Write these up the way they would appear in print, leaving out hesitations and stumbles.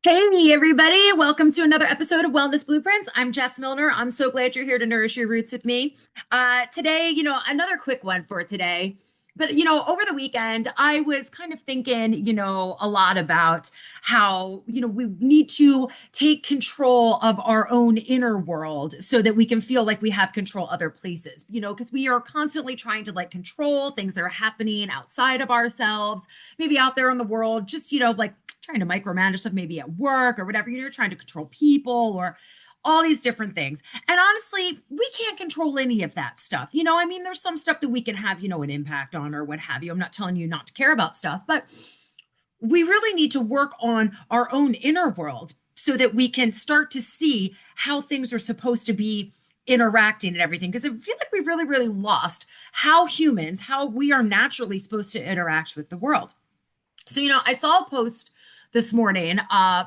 Hey, everybody. Welcome to another episode of Wellness Blueprints. I'm Jess Milner. I'm so glad you're here to nourish your roots with me. Today, another quick one for today. But, over the weekend, I was kind of thinking, a lot about how, we need to take control of our own inner world so that we can feel like we have control other places, because we are constantly trying to like control things that are happening outside of ourselves, maybe out there in the world, just, like trying to micromanage stuff, maybe at work or whatever, you're trying to control people or all these different things. And honestly, we can't control any of that stuff. There's some stuff that we can have, an impact on or what have you. I'm not telling you not to care about stuff, but we really need to work on our own inner world so that we can start to see how things are supposed to be interacting and everything. Because I feel like we've really, really lost how we are naturally supposed to interact with the world. So, I saw a post this morning,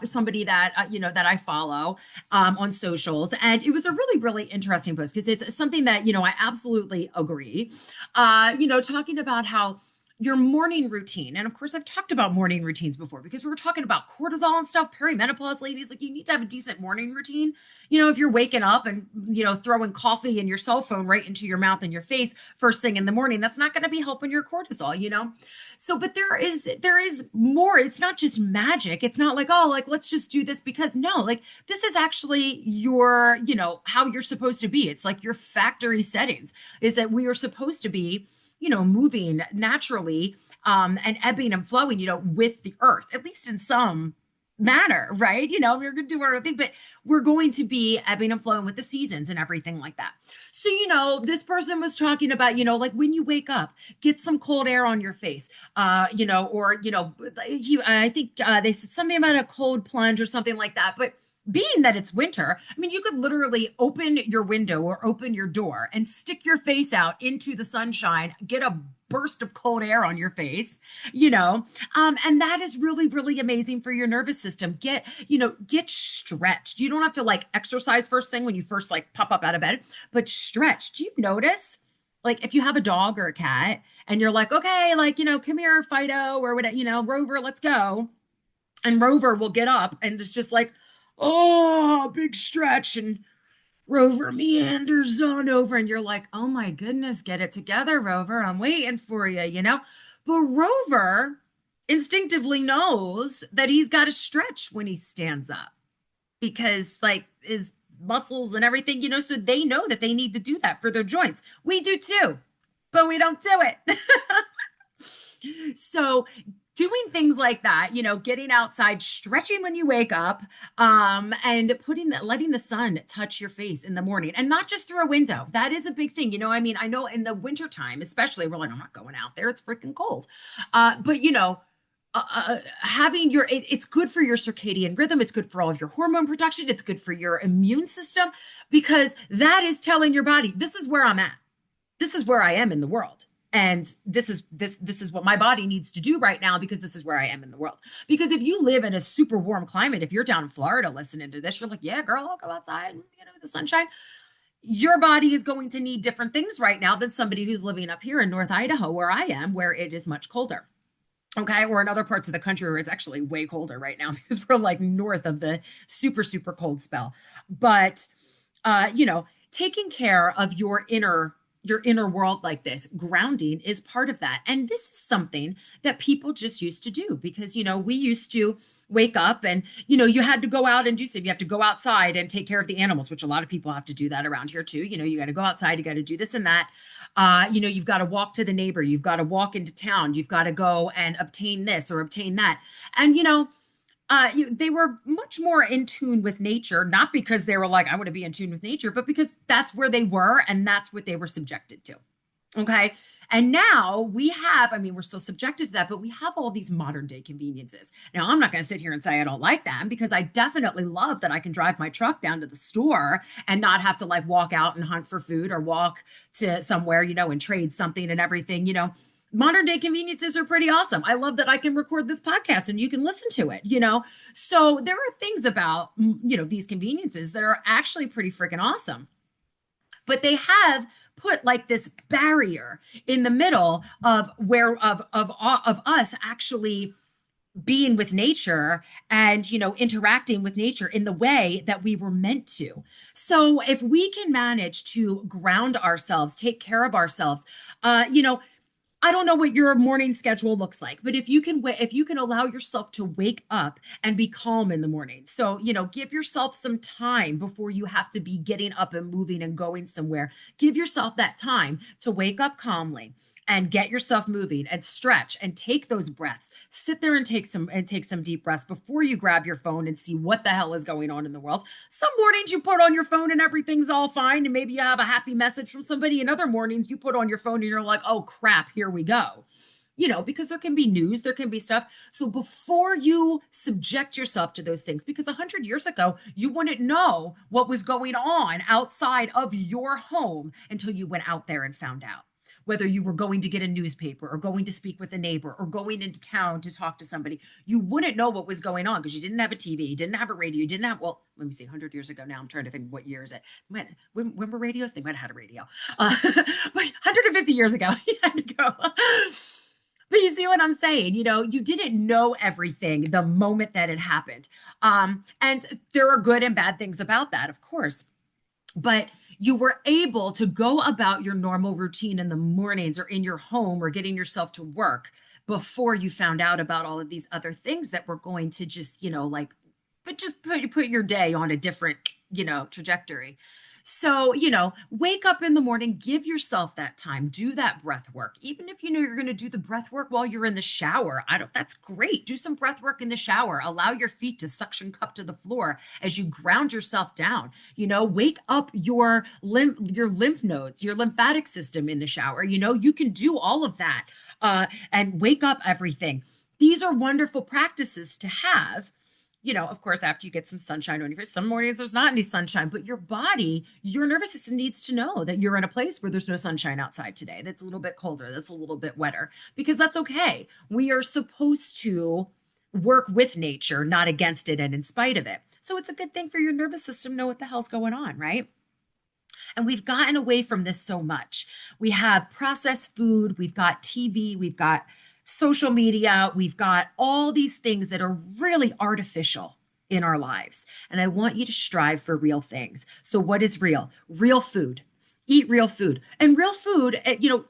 somebody that that I follow on socials, and it was a really, really interesting post because it's something that I absolutely agree. Talking about how your morning routine, and of course, I've talked about morning routines before because we were talking about cortisol and stuff. Perimenopause ladies, like you need to have a decent morning routine. If you're waking up and throwing coffee and your cell phone right into your mouth and your face first thing in the morning, that's not going to be helping your cortisol. So, but there is more. It's not just magic. It's not like, oh, like let's just do this because no, like this is actually your, how you're supposed to be. It's like your factory settings is that we are supposed to be, moving naturally, and ebbing and flowing, with the earth, at least in some manner, right? We're going to do our own thing, but we're going to be ebbing and flowing with the seasons and everything like that. So, this person was talking about, like when you wake up, get some cold air on your face, I think they said something about a cold plunge or something like that. But being that it's winter, I mean, you could literally open your window or open your door and stick your face out into the sunshine, get a burst of cold air on your face. And that is really, really amazing for your nervous system. Get stretched. You don't have to like exercise first thing when you first like pop up out of bed, but stretch. Do you notice? Like if you have a dog or a cat and you're like, okay, like, come here, Fido, or whatever, Rover, let's go. And Rover will get up and it's just like, oh, big stretch. And Rover meanders on over. And you're like, oh my goodness, get it together, Rover. I'm waiting for you. But Rover instinctively knows that he's got to stretch when he stands up because, like, his muscles and everything, so they know that they need to do that for their joints. We do too, but we don't do it. So doing things like that, getting outside, stretching when you wake up, and letting the sun touch your face in the morning and not just through a window. That is a big thing. I know in the wintertime, especially, we're like, I'm not going out there. It's freaking cold. But having it's good for your circadian rhythm. It's good for all of your hormone production. It's good for your immune system because that is telling your body, this is where I'm at. This is where I am in the world. And this is what my body needs to do right now because this is where I am in the world. Because if you live in a super warm climate, if you're down in Florida listening to this, you're like, yeah, girl, I'll go outside and, the sunshine. Your body is going to need different things right now than somebody who's living up here in North Idaho, where I am, where it is much colder. Okay. Or in other parts of the country where it's actually way colder right now because we're like north of the super, super cold spell. But, taking care of your inner world like this, grounding is part of that. And this is something that people just used to do because, we used to wake up and, you had to go out and do stuff. You have to go outside and take care of the animals, which a lot of people have to do that around here too. You got to go outside, you got to do this and that. You've got to walk to the neighbor, you've got to walk into town, you've got to go and obtain this or obtain that. And, they were much more in tune with nature, not because they were like, I want to be in tune with nature, but because that's where they were and that's what they were subjected to. Okay. And now we're still subjected to that, but we have all these modern day conveniences. Now, I'm not going to sit here and say I don't like them because I definitely love that I can drive my truck down to the store and not have to like walk out and hunt for food or walk to somewhere, and trade something and everything. Modern day conveniences are pretty awesome. I love that I can record this podcast and you can listen to it, So there are things about, these conveniences that are actually pretty freaking awesome. But they have put like this barrier in the middle of us actually being with nature and interacting with nature in the way that we were meant to. So if we can manage to ground ourselves, take care of ourselves, I don't know what your morning schedule looks like, but if you can allow yourself to wake up and be calm in the morning. So, give yourself some time before you have to be getting up and moving and going somewhere. Give yourself that time to wake up calmly and get yourself moving and stretch and take those breaths. Sit there and take some deep breaths before you grab your phone and see what the hell is going on in the world. Some mornings you put on your phone and everything's all fine, and maybe you have a happy message from somebody, and other mornings you put on your phone and you're like, oh crap, here we go. Because there can be news, there can be stuff. So before you subject yourself to those things, because 100 years ago, you wouldn't know what was going on outside of your home until you went out there and found out. Whether you were going to get a newspaper or going to speak with a neighbor or going into town to talk to somebody, you wouldn't know what was going on because you didn't have a TV, you didn't have a radio, you didn't have, well, let me see, 100 years ago now, I'm trying to think what year is it? When were radios? They might have had a radio. But 150 years ago, you had to go. But you see what I'm saying? You didn't know everything the moment that it happened. And there are good and bad things about that, of course. But you were able to go about your normal routine in the mornings or in your home or getting yourself to work before you found out about all of these other things that were going to just, but just put your day on a different, trajectory. So, wake up in the morning, give yourself that time, do that breath work. Even if you know you're going to do the breath work while you're in the shower, that's great. Do some breath work in the shower. Allow your feet to suction cup to the floor as you ground yourself down. Wake up your lymph nodes, your lymphatic system in the shower. You can do all of that and wake up everything. These are wonderful practices to have, of course, after you get some sunshine on your face. Some mornings there's not any sunshine, but your body, your nervous system needs to know that you're in a place where there's no sunshine outside today, that's a little bit colder, that's a little bit wetter, because that's okay. We are supposed to work with nature, not against it and in spite of it. So it's a good thing for your nervous system to know what the hell's going on, right? And we've gotten away from this so much. We have processed food, we've got TV, we've got social media, we've got all these things that are really artificial in our lives. And I want you to strive for real things. So, what is real? Real food. Eat real food. And real food, you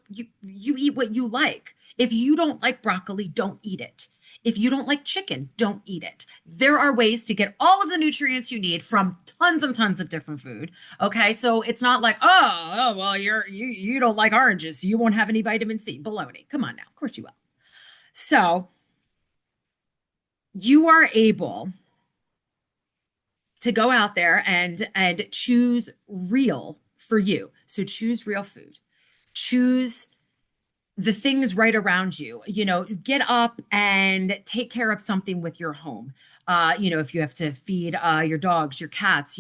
eat what you like. If you don't like broccoli, don't eat it. If you don't like chicken, don't eat it. There are ways to get all of the nutrients you need from tons and tons of different food. Okay, so it's not like, oh well, you don't like oranges, so you won't have any vitamin C. Baloney. Come on now, of course you will. So you are able to go out there and choose real for you. So choose real food. Choose the things right around you. Get up and take care of something with your home. If you have to feed your dogs, your cats,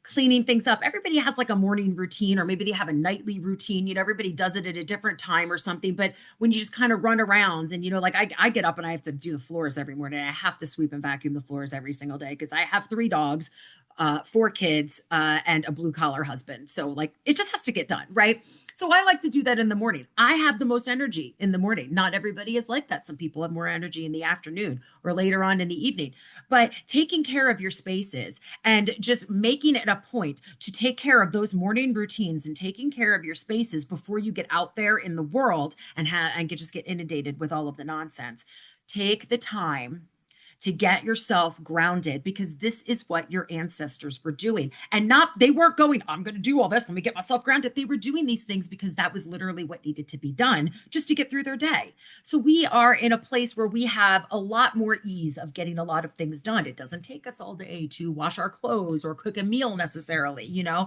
cleaning things up. Everybody has like a morning routine, or maybe they have a nightly routine. Everybody does it at a different time or something. But when you just kind of run around and, like I get up and I have to do the floors every morning. I have to sweep and vacuum the floors every single day because I have 3 dogs, 4 kids, and a blue collar husband. So like it just has to get done, right? So I like to do that in the morning. I have the most energy in the morning. Not everybody is like that. Some people have more energy in the afternoon or later on in the evening. But taking care of your spaces and just making it a point to take care of those morning routines and taking care of your spaces before you get out there in the world and just get inundated with all of the nonsense. Take the time to get yourself grounded, because this is what your ancestors were doing. And they weren't going, I'm going to do all this, let me get myself grounded. They were doing these things because that was literally what needed to be done just to get through their day. So we are in a place where we have a lot more ease of getting a lot of things done. It doesn't take us all day to wash our clothes or cook a meal necessarily, so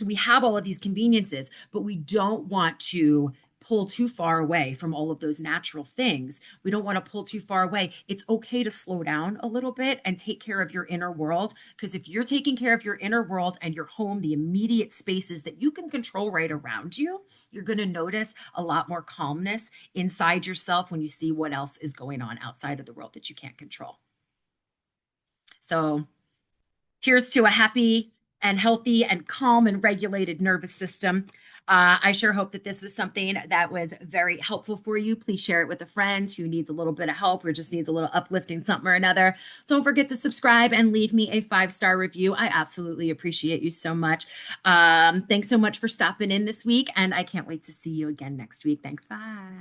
we have all of these conveniences, but we don't want to pull too far away from all of those natural things. We don't want to pull too far away. It's okay to slow down a little bit and take care of your inner world. Because if you're taking care of your inner world and your home, the immediate spaces that you can control right around you, you're going to notice a lot more calmness inside yourself when you see what else is going on outside of the world that you can't control. So here's to a happy and healthy and calm and regulated nervous system. I sure hope that this was something that was very helpful for you. Please share it with a friend who needs a little bit of help or just needs a little uplifting something or another. Don't forget to subscribe and leave me a 5-star review. I absolutely appreciate you so much. Thanks so much for stopping in this week, and I can't wait to see you again next week. Thanks. Bye.